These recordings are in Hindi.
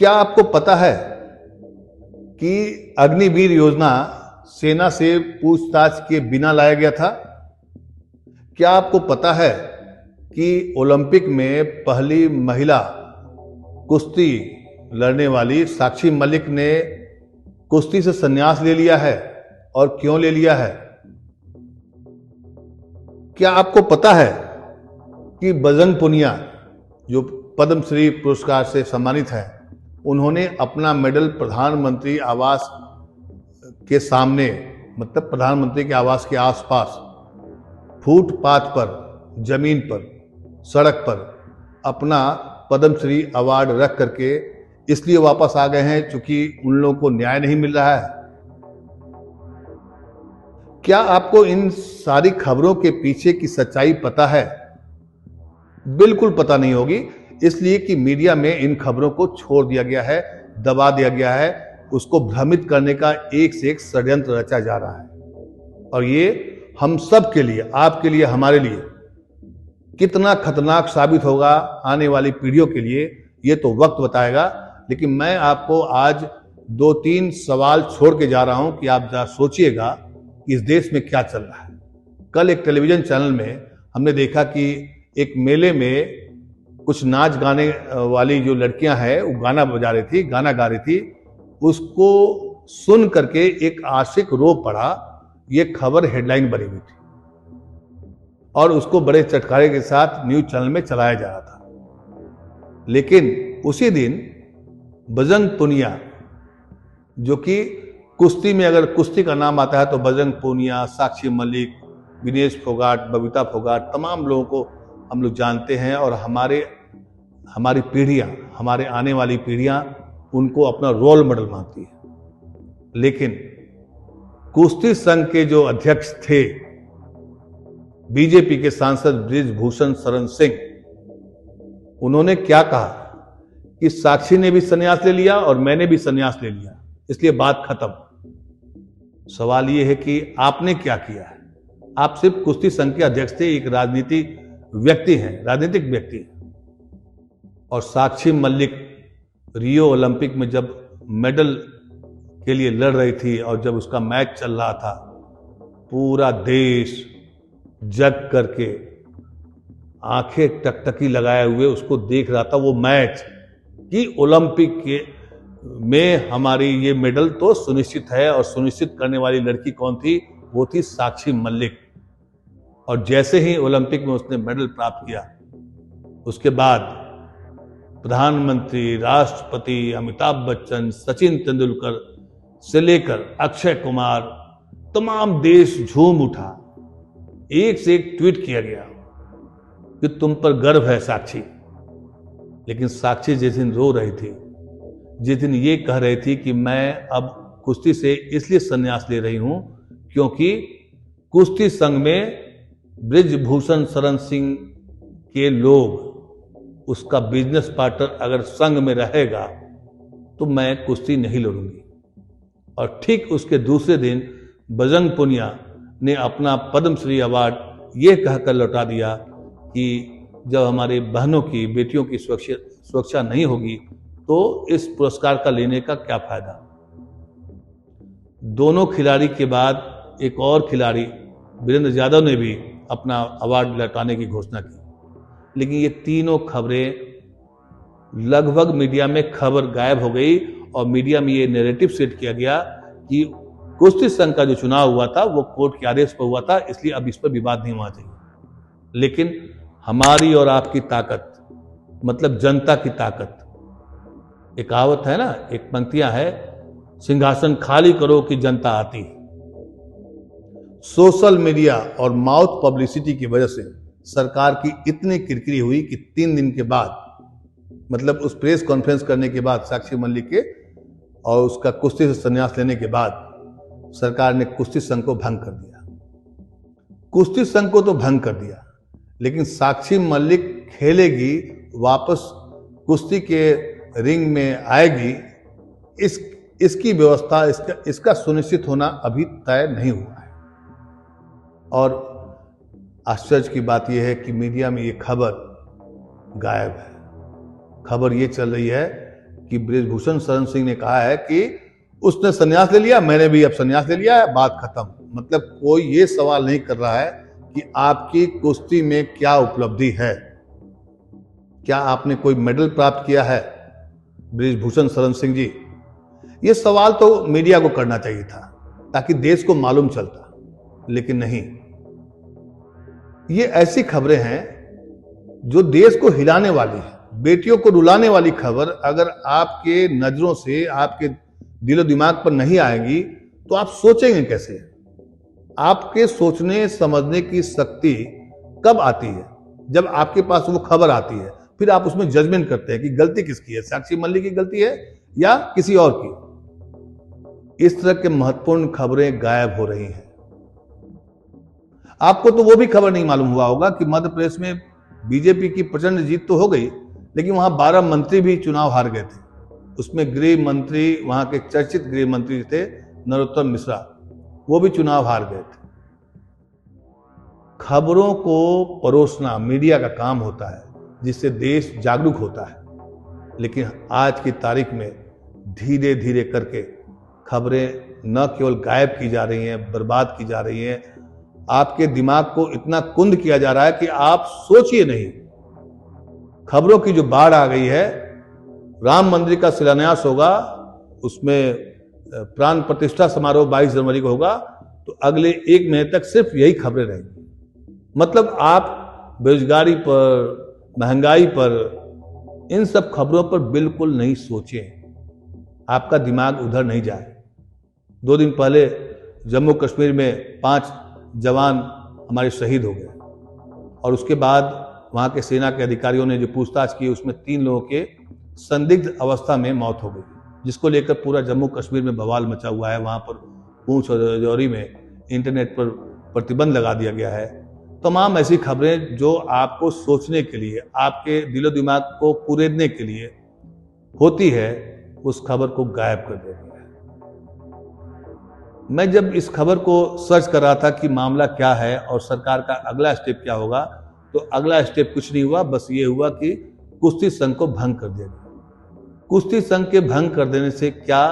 क्या आपको पता है कि अग्निवीर योजना सेना से पूछताछ के बिना लाया गया था? क्या आपको पता है कि ओलंपिक में पहली महिला कुश्ती लड़ने वाली साक्षी मलिक ने कुश्ती से संन्यास ले लिया है और क्यों ले लिया है? क्या आपको पता है कि बजरंग पुनिया जो पद्मश्री पुरस्कार से सम्मानित है, उन्होंने अपना मेडल प्रधानमंत्री आवास के सामने, मतलब प्रधानमंत्री के आवास के आसपास फुटपाथ पर, जमीन पर, सड़क पर अपना पद्मश्री अवार्ड रख करके इसलिए वापस आ गए हैं क्योंकि उन लोगों को न्याय नहीं मिल रहा है। क्या आपको इन सारी खबरों के पीछे की सच्चाई पता है? बिल्कुल पता नहीं होगी, इसलिए कि मीडिया में इन खबरों को छोड़ दिया गया है, दबा दिया गया है, उसको भ्रमित करने का एक से एक षड्यंत्र रचा जा रहा है। और ये हम सब के लिए, आपके लिए, हमारे लिए कितना खतरनाक साबित होगा आने वाली पीढ़ियों के लिए, ये तो वक्त बताएगा। लेकिन मैं आपको आज 2-3 सवाल छोड़ के जा रहा हूं कि आप जरा सोचिएगा कि इस देश में क्या चल रहा है। कल एक टेलीविजन चैनल में हमने देखा कि एक मेले में कुछ नाच गाने वाली जो लड़कियां हैं वो गाना बजा रही थी, गाना गा रही थी। उसको सुन करके एक आशिक रो पड़ा, ये खबर हेडलाइन बनी हुई थी और उसको बड़े चटकारे के साथ न्यूज चैनल में चलाया जा रहा था। लेकिन उसी दिन बजरंग पुनिया, जो कि कुश्ती में अगर कुश्ती का नाम आता है तो बजरंग पुनिया, साक्षी मलिक, विनेश फोगाट, बबीता फोगाट, तमाम लोगों को हम लोग जानते हैं और हमारी पीढ़ियां, हमारे आने वाली पीढ़ियां उनको अपना रोल मॉडल मानती है। लेकिन कुश्ती संघ के जो अध्यक्ष थे, बीजेपी के सांसद बृजभूषण शरण सिंह, उन्होंने क्या कहा कि साक्षी ने भी संन्यास ले लिया और मैंने भी संन्यास ले लिया, इसलिए बात खत्म। सवाल यह है कि आपने क्या किया है? आप सिर्फ कुश्ती संघ के अध्यक्ष थे, एक राजनीतिक व्यक्ति हैं। और साक्षी मलिक रियो ओलंपिक में जब मेडल के लिए लड़ रही थी और जब उसका मैच चल रहा था, पूरा देश जग करके आंखें टकटकी लगाए हुए उसको देख रहा था। वो मैच कि ओलंपिक के में हमारी ये मेडल तो सुनिश्चित है, और सुनिश्चित करने वाली लड़की कौन थी? वो थी साक्षी मलिक। और जैसे ही ओलंपिक में उसने मेडल प्राप्त किया, उसके बाद प्रधानमंत्री, राष्ट्रपति, अमिताभ बच्चन, सचिन तेंदुलकर से लेकर अक्षय कुमार, तमाम देश झूम उठा। एक से एक ट्वीट किया गया कि तुम पर गर्व है साक्षी। लेकिन साक्षी जिस दिन रो रही थी, जिस दिन ये कह रही थी कि मैं अब कुश्ती से इसलिए संन्यास ले रही हूं क्योंकि कुश्ती संघ में बृजभूषण शरण सिंह के लोग, उसका बिजनेस पार्टनर अगर संघ में रहेगा तो मैं कुश्ती नहीं लड़ूंगी। और ठीक उसके दूसरे दिन बजरंग पुनिया ने अपना पद्मश्री अवार्ड ये कहकर लौटा दिया कि जब हमारे बहनों की, बेटियों की सुरक्षा नहीं होगी तो इस पुरस्कार का लेने का क्या फायदा। दोनों खिलाड़ी के बाद एक और खिलाड़ी वीरेंद्र यादव ने भी अपना अवार्ड लौटाने की घोषणा की। लेकिन ये तीनों खबरें लगभग मीडिया में खबर गायब हो गई और मीडिया में ये नैरेटिव सेट किया गया कि कुश्ती संघ का जो चुनाव हुआ था वो कोर्ट के आदेश पर हुआ था, इसलिए अब इस पर विवाद नहीं होना चाहिए। लेकिन हमारी और आपकी ताकत, मतलब जनता की ताकत, एक कहावत है ना, एक पंक्तियां है, सिंहासन खाली करो कि जनता आती है। सोशल मीडिया और माउथ पब्लिसिटी की वजह से सरकार की इतनी किरकिरी हुई कि 3 दिन के बाद, मतलब उस प्रेस कॉन्फ्रेंस करने के बाद साक्षी मलिक के और उसका कुश्ती से संन्यास लेने के बाद सरकार ने कुश्ती संघ को भंग कर दिया। कुश्ती संघ को तो भंग कर दिया, लेकिन साक्षी मलिक खेलेगी, वापस कुश्ती के रिंग में आएगी, इसकी व्यवस्था, इसका सुनिश्चित होना अभी तय नहीं हुआ है। और आश्चर्य की बात यह है कि मीडिया में ये खबर गायब है। खबर ये चल रही है कि बृजभूषण शरण सिंह ने कहा है कि उसने संन्यास ले लिया, मैंने भी अब संन्यास ले लिया है, बात खत्म। मतलब कोई ये सवाल नहीं कर रहा है कि आपकी कुश्ती में क्या उपलब्धि है, क्या आपने कोई मेडल प्राप्त किया है बृजभूषण शरण सिंह जी। ये सवाल तो मीडिया को करना चाहिए था ताकि देश को मालूम चलता, लेकिन नहीं। ये ऐसी खबरें हैं जो देश को हिलाने वाली है, बेटियों को रुलाने वाली खबर अगर आपके नजरों से, आपके दिलो दिमाग पर नहीं आएगी तो आप सोचेंगे कैसे? आपके सोचने समझने की शक्ति कब आती है? जब आपके पास वो खबर आती है, फिर आप उसमें जजमेंट करते हैं कि गलती किसकी है, साक्षी मल्लिक की गलती है या किसी और की। इस तरह के महत्वपूर्ण खबरें गायब हो रही हैं। आपको तो वो भी खबर नहीं मालूम हुआ होगा कि मध्य प्रदेश में बीजेपी की प्रचंड जीत तो हो गई, लेकिन वहां 12 मंत्री भी चुनाव हार गए थे। उसमें गृह मंत्री, वहां के चर्चित गृह मंत्री थे नरोत्तम मिश्रा, वो भी चुनाव हार गए थे। खबरों को परोसना मीडिया का काम होता है, जिससे देश जागरूक होता है। लेकिन आज की तारीख में धीरे धीरे करके खबरें न केवल गायब की जा रही हैं, बर्बाद की जा रही हैं, आपके दिमाग को इतना कुंद किया जा रहा है कि आप सोचिए नहीं। खबरों की जो बाढ़ आ गई है, राम मंदिर का शिलान्यास होगा, उसमें प्राण प्रतिष्ठा समारोह 22 जनवरी को होगा, तो अगले 1 महीने तक सिर्फ यही खबरें रहेंगी। मतलब आप बेरोजगारी पर, महंगाई पर, इन सब खबरों पर बिल्कुल नहीं सोचें, आपका दिमाग उधर नहीं जाए। 2 दिन पहले जम्मू कश्मीर में 5 जवान हमारे शहीद हो गए, और उसके बाद वहां के सेना के अधिकारियों ने जो पूछताछ की, उसमें 3 लोगों के संदिग्ध अवस्था में मौत हो गई, जिसको लेकर पूरा जम्मू कश्मीर में बवाल मचा हुआ है। वहां पर पूंछ और राजौरी में इंटरनेट पर प्रतिबंध लगा दिया गया है। तमाम ऐसी खबरें जो आपको सोचने के लिए, आपके दिलो दिमाग को कुरेदने के लिए होती है, उस खबर को गायब कर देती है। मैं जब इस खबर को सर्च कर रहा था कि मामला क्या है और सरकार का अगला स्टेप क्या होगा, तो अगला स्टेप कुछ नहीं हुआ, बस ये हुआ कि कुश्ती संघ को भंग कर दिया गया। कुश्ती संघ के भंग कर देने से क्या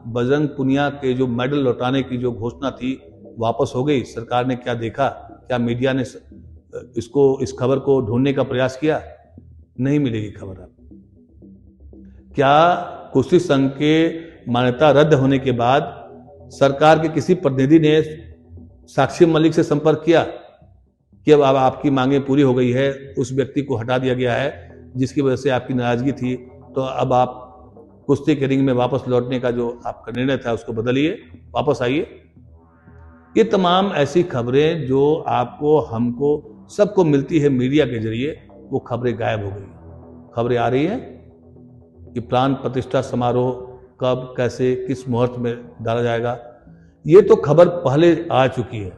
बजरंग पुनिया के जो मेडल लौटाने की जो घोषणा थी वापस हो गई? सरकार ने क्या देखा? क्या मीडिया ने इस खबर को ढूंढने का प्रयास किया? नहीं मिलेगी खबर आपको। क्या कुश्ती संघ के मान्यता रद्द होने के बाद सरकार के किसी प्रतिनिधि ने साक्षी मलिक से संपर्क किया कि अब आपकी मांगें पूरी हो गई है, उस व्यक्ति को हटा दिया गया है जिसकी वजह से आपकी नाराजगी थी, तो अब आप कुश्ती के रिंग में वापस लौटने का जो आपका निर्णय था उसको बदलिए, वापस आइए? ये तमाम ऐसी खबरें जो आपको, हमको, सबको मिलती है मीडिया के जरिए, वो खबरें गायब हो गई। खबरें आ रही हैं कि प्राण प्रतिष्ठा समारोह कब, कैसे, किस मुहूर्त में डाला जाएगा, ये तो खबर पहले आ चुकी है।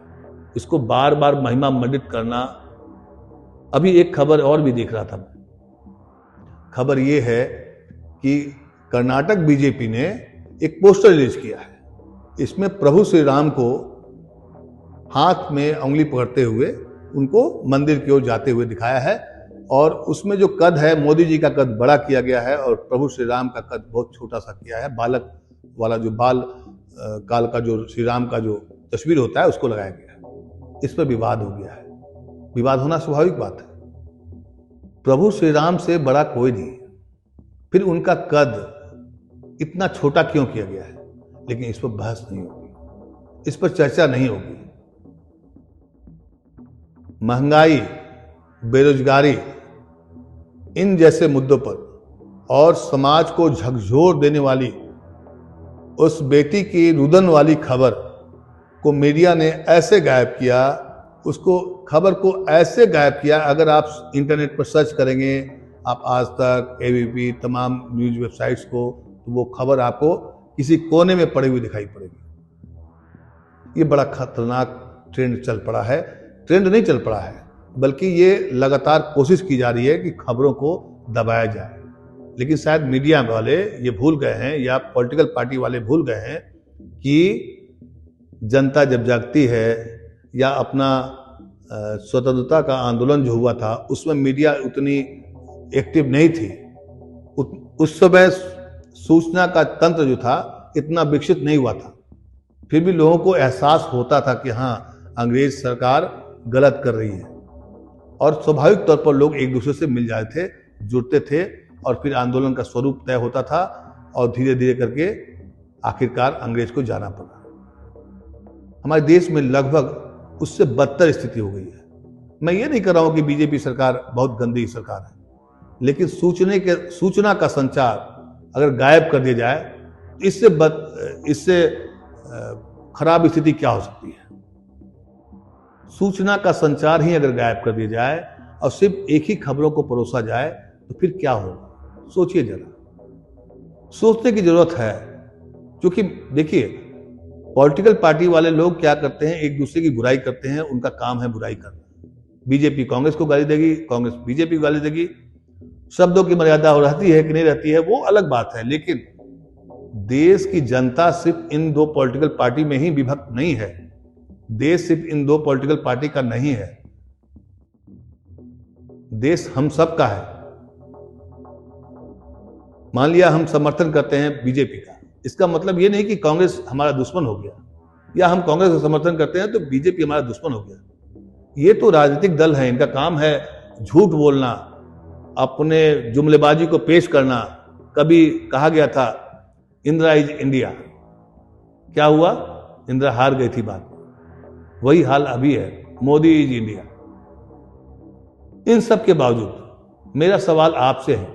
इसको बार बार महिमा मंडित करना। अभी एक खबर और भी देख रहा था मैं। खबर ये है कि कर्नाटक बीजेपी ने एक पोस्टर रिलीज किया है। इसमें प्रभु श्री राम को हाथ में उंगली पकड़ते हुए उनको मंदिर की ओर जाते हुए दिखाया है, और उसमें जो कद है, मोदी जी का कद बड़ा किया गया है और प्रभु श्री राम का कद बहुत छोटा सा किया है। बालक वाला जो बाल काल का जो श्री राम का जो तस्वीर होता है उसको लगाया गया है। इस पर विवाद हो गया है। विवाद होना स्वाभाविक बात है। प्रभु श्री राम से बड़ा कोई नहीं, फिर उनका कद इतना छोटा क्यों किया गया है? लेकिन इस पर बहस नहीं होगी, इस पर चर्चा नहीं होगी। महंगाई, बेरोजगारी, इन जैसे मुद्दों पर और समाज को झकझोर देने वाली उस बेटी की रुदन वाली खबर को मीडिया ने ऐसे गायब किया, उसको खबर को ऐसे गायब किया। अगर आप इंटरनेट पर सर्च करेंगे, आप आज तक, एबीपी, तमाम न्यूज वेबसाइट्स को, तो वो खबर आपको किसी कोने में पड़ी हुई दिखाई पड़ेगी। ये बड़ा खतरनाक ट्रेंड चल पड़ा है। ट्रेंड नहीं चल पड़ा है, बल्कि ये लगातार कोशिश की जा रही है कि खबरों को दबाया जाए। लेकिन शायद मीडिया वाले ये भूल गए हैं, या पॉलिटिकल पार्टी वाले भूल गए हैं कि जनता जब जागती है, या अपना स्वतंत्रता का आंदोलन जो हुआ था उसमें मीडिया उतनी एक्टिव नहीं थी। उस समय सूचना का तंत्र जो था इतना विकसित नहीं हुआ था, फिर भी लोगों को एहसास होता था कि हाँ, अंग्रेज सरकार गलत कर रही है, और स्वाभाविक तौर पर लोग एक दूसरे से मिल जाते थे, जुड़ते थे, और फिर आंदोलन का स्वरूप तय होता था, और धीरे धीरे करके आखिरकार अंग्रेज को जाना पड़ा। हमारे देश में लगभग उससे बदतर स्थिति हो गई है। मैं ये नहीं कर रहा हूं कि बीजेपी सरकार बहुत गंदी सरकार है, लेकिन सूचना का संचार अगर गायब कर दिया जाए तो इससे खराब स्थिति क्या हो सकती है। सूचना का संचार ही अगर गायब कर दिया जाए और सिर्फ एक ही खबरों को परोसा जाए तो फिर क्या होगा, सोचिए जरा। सोचने की जरूरत है, क्योंकि देखिए पॉलिटिकल पार्टी वाले लोग क्या करते हैं, एक दूसरे की बुराई करते हैं, उनका काम है बुराई करना। बीजेपी कांग्रेस को गाली देगी, कांग्रेस बीजेपी को गाली देगी, शब्दों की मर्यादा रहती है कि नहीं रहती है वो अलग बात है, लेकिन देश की जनता सिर्फ इन दो पॉलिटिकल पार्टी में ही विभक्त नहीं है। देश सिर्फ इन दो पॉलिटिकल पार्टी का नहीं है, देश हम सब का है। मान लिया हम समर्थन करते हैं बीजेपी का, इसका मतलब ये नहीं कि कांग्रेस हमारा दुश्मन हो गया, या हम कांग्रेस का समर्थन करते हैं तो बीजेपी हमारा दुश्मन हो गया। ये तो राजनीतिक दल है, इनका काम है झूठ बोलना, अपने जुमलेबाजी को पेश करना। कभी कहा गया था इंदिरा इज इंडिया, क्या हुआ, इंदिरा हार गई थी बात। वही हाल अभी है, मोदी इज इंडिया। इन सब के बावजूद मेरा सवाल आपसे है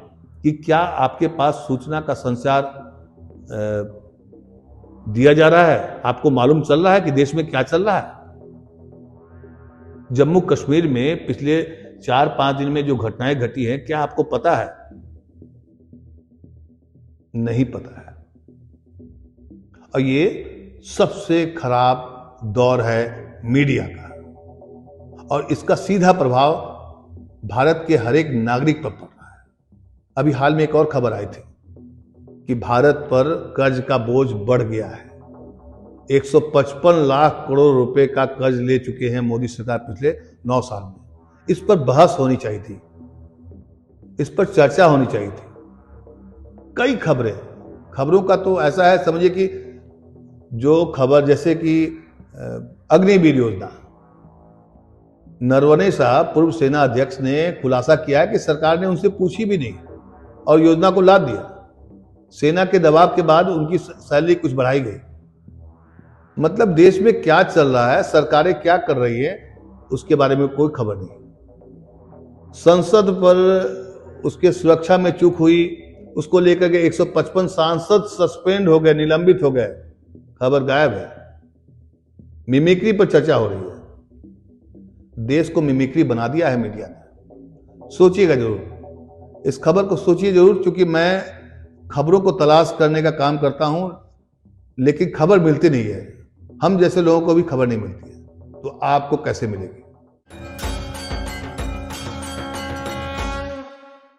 कि क्या आपके पास सूचना का संचार दिया जा रहा है? आपको मालूम चल रहा है कि देश में क्या चल रहा है? जम्मू कश्मीर में पिछले 4-5 दिन में जो घटनाएं घटी हैं, क्या आपको पता है? नहीं पता है। और ये सबसे खराब दौर है मीडिया का, और इसका सीधा प्रभाव भारत के हर एक नागरिक पर पड़ रहा है। अभी हाल में एक और खबर आई थी कि भारत पर कर्ज का बोझ बढ़ गया है। 155 लाख करोड़ रुपए का कर्ज ले चुके हैं मोदी सरकार पिछले 9 साल में। इस पर बहस होनी चाहिए थी, इस पर चर्चा होनी चाहिए थी। कई खबरों का तो ऐसा है, समझिए कि जो खबर जैसे कि अग्निवीर योजना, नरवणे साहब पूर्व सेना अध्यक्ष ने खुलासा किया है कि सरकार ने उनसे पूछी भी नहीं और योजना को लाद दिया। सेना के दबाव के बाद उनकी सैलरी कुछ बढ़ाई गई। मतलब देश में क्या चल रहा है, सरकारें क्या कर रही है, उसके बारे में कोई खबर नहीं। संसद पर उसके सुरक्षा में चूक हुई, उसको लेकर के 155 सांसद सस्पेंड हो गए, निलंबित हो गए, खबर गायब है। मिमिक्री पर चर्चा हो रही है। देश को मिमिक्री बना दिया है मीडिया ने। सोचिएगा जरूर, इस खबर को सोचिए जरूर, क्योंकि मैं खबरों को तलाश करने का काम करता हूं, लेकिन खबर मिलती नहीं है। हम जैसे लोगों को भी खबर नहीं मिलती है, तो आपको कैसे मिलेगी?